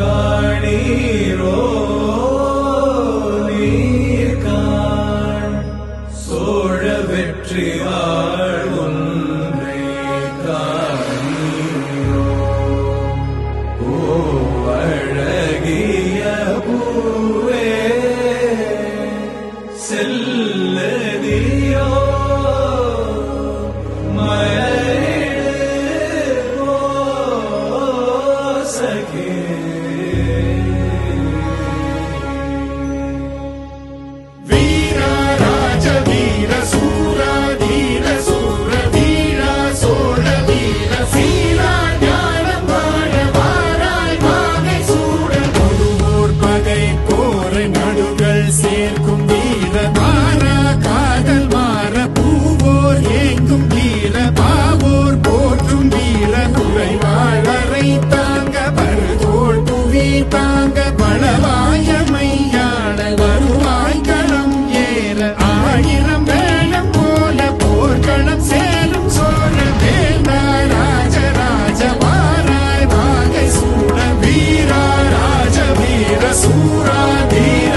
காணீரோ நீர்காண் சோழ வெற்றியாள் ஒன்றை காணீரோ ஓ அழகிய பூவே செல்லதியோ சேர்க்கும் வீர மாறா காதல் மாற பூவோர் ஏங்கும் வீர பாவோர் போற்றும் வீர குறைவாழரை தாங்க பருதோள் புவி தாங்க பலவாயமையான வருவாய் களம் ஏற ஆயிரம் வேளம் போல போர்க்களம் சேரும் சோழ வேந்தா ராஜராஜ வாராய் வாகை சூட வீரா ராஜ வீர சூரா தீர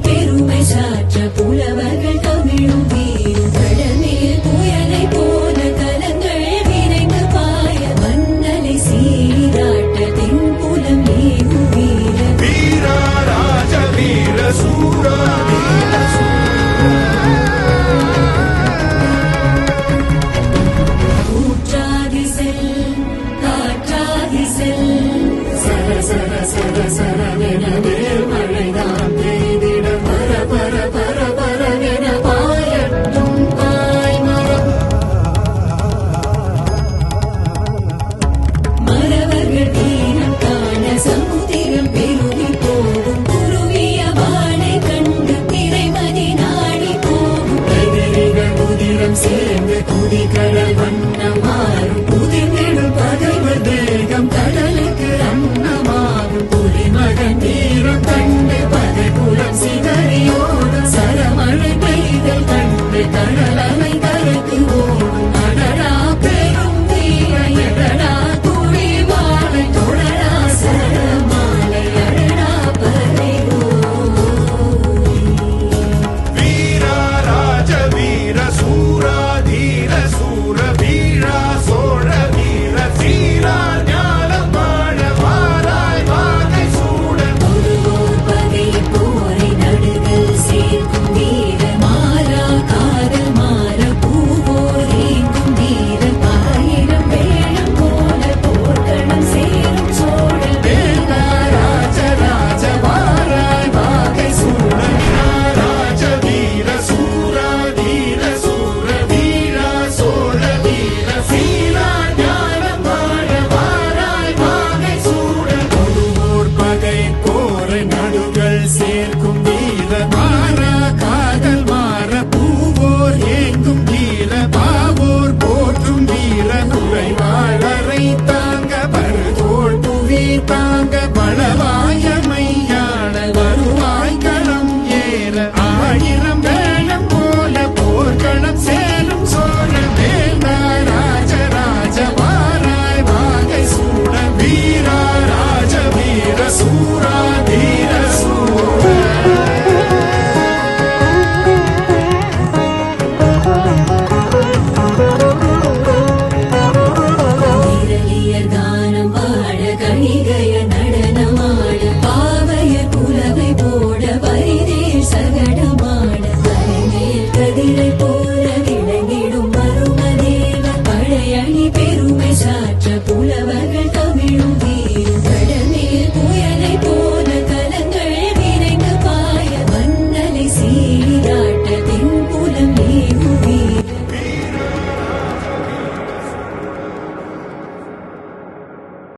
பெருமை சாற்ற புலவர்கள் தமிழும் வீரும் கடலில் புயலை போல கலங்கள் விரைந்து பாய மன்னலை சீராட்ட தென்புலம் ஏகும் வீர வீரா ராஜ வீர சூரா ஊற்றாகி செல் காற்றாகி செல் சர சர சர சரவென வேல் மழைதான் பெய்திட பர பர பர பரவென பாயட்டும் பாய்மரம் மறவர்கள் தீரம் காண சமுத்திரம் பெருகி போகும் குருவிய வாழை கண்டு திரைமதி நாடி போகும் எதிரிகள் உதிரம் சேர்ந்து குதிக்கடல் வண்ண